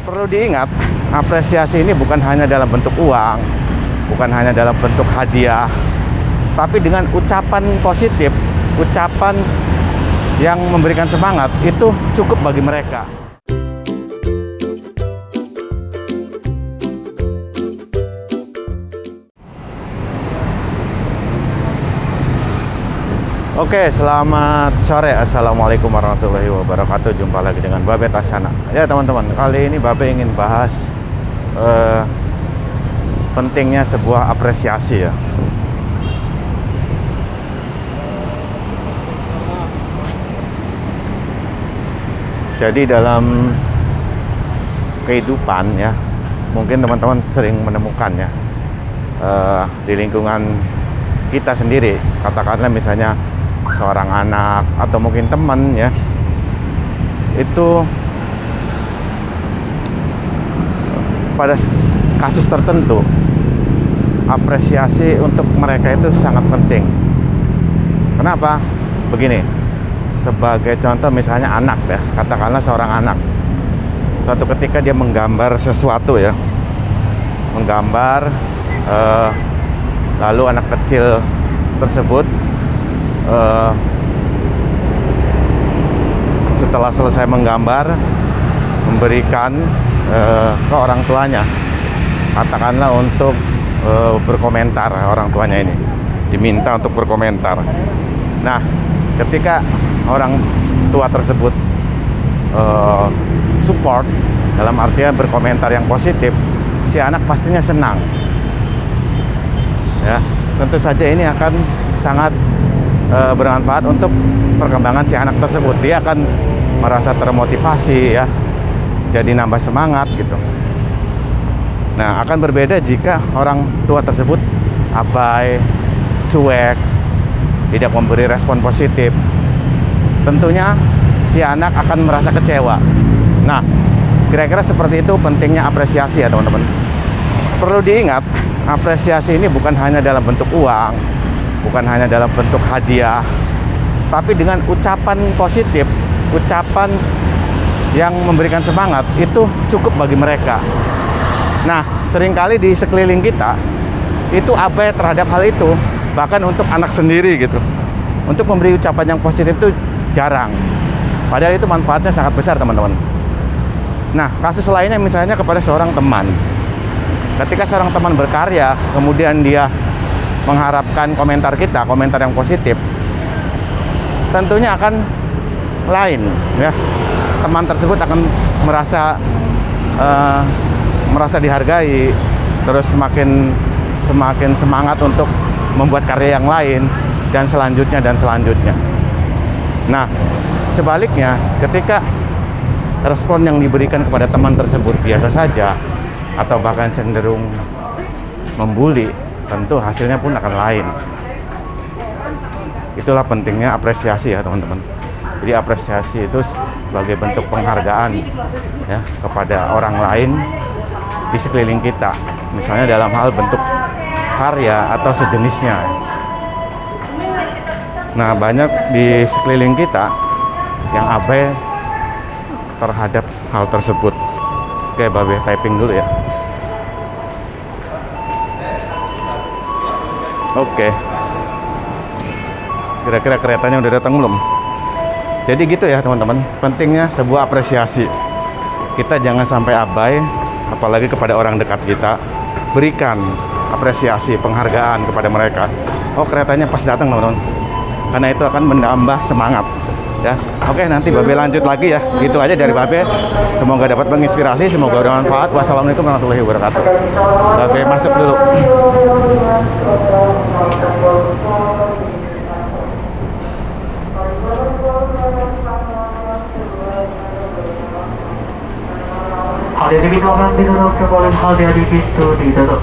Perlu diingat, apresiasi ini bukan hanya dalam bentuk uang, bukan hanya dalam bentuk hadiah, tapi dengan ucapan positif, ucapan yang memberikan semangat, itu cukup bagi mereka. Oke, selamat sore. Assalamualaikum warahmatullahi wabarakatuh. Jumpa lagi dengan Babe Tasana. Ya teman-teman, kali ini Babe ingin bahas pentingnya sebuah apresiasi ya. Jadi dalam kehidupan ya, mungkin teman-teman sering menemukan ya, di lingkungan kita sendiri, katakanlah misalnya seorang anak atau mungkin teman ya, itu pada kasus tertentu apresiasi untuk mereka itu sangat penting. Kenapa? Begini, sebagai contoh misalnya anak ya, katakanlah seorang anak suatu ketika dia menggambar sesuatu ya, menggambar lalu anak kecil tersebut setelah selesai menggambar memberikan ke orang tuanya, katakanlah untuk berkomentar. Orang tuanya ini diminta untuk berkomentar. Nah, ketika orang tua tersebut support, dalam artian berkomentar yang positif, si anak pastinya senang ya. Tentu saja ini akan sangat bermanfaat untuk perkembangan si anak tersebut. Dia akan merasa termotivasi ya, jadi nambah semangat gitu. Nah, akan berbeda jika orang tua tersebut abai, cuek, tidak memberi respon positif. Tentunya si anak akan merasa kecewa. Nah, kira-kira seperti itu pentingnya apresiasi ya teman-teman. Perlu diingat, apresiasi ini bukan hanya dalam bentuk uang, bukan hanya dalam bentuk hadiah, tapi dengan ucapan positif, ucapan yang memberikan semangat, itu cukup bagi mereka. Nah, seringkali di sekeliling kita itu abai terhadap hal itu, bahkan untuk anak sendiri gitu. Untuk memberi ucapan yang positif itu jarang, padahal itu manfaatnya sangat besar teman-teman. Nah, kasus lainnya misalnya kepada seorang teman. Ketika seorang teman berkarya, kemudian dia mengharapkan komentar kita, komentar yang positif, tentunya akan lain ya. Teman tersebut akan merasa dihargai, terus semakin semangat untuk membuat karya yang lain, dan selanjutnya. Nah, sebaliknya, ketika respon yang diberikan kepada teman tersebut biasa saja atau bahkan cenderung membuli, tentu hasilnya pun akan lain. Itulah pentingnya apresiasi ya teman-teman. Jadi apresiasi itu sebagai bentuk penghargaan ya kepada orang lain di sekeliling kita, misalnya dalam hal bentuk karya atau sejenisnya. Nah, banyak di sekeliling kita yang abai terhadap hal tersebut. Oke, Babe typing dulu ya. Oke. Kira-kira keretanya udah datang belum? Jadi gitu ya teman-teman, pentingnya sebuah apresiasi. Kita jangan sampai abai, apalagi kepada orang dekat kita. Berikan apresiasi, penghargaan kepada mereka. Oh, keretanya pas datang teman-teman, karena itu akan menambah semangat ya. Oke, nanti Babe lanjut lagi ya. Gitu aja dari Babe. Semoga dapat menginspirasi, semoga bermanfaat. Wassalamualaikum warahmatullahi wabarakatuh. Babe masuk dulu. Hadirin di belakang pintu balik hadiah di pintu ditutup.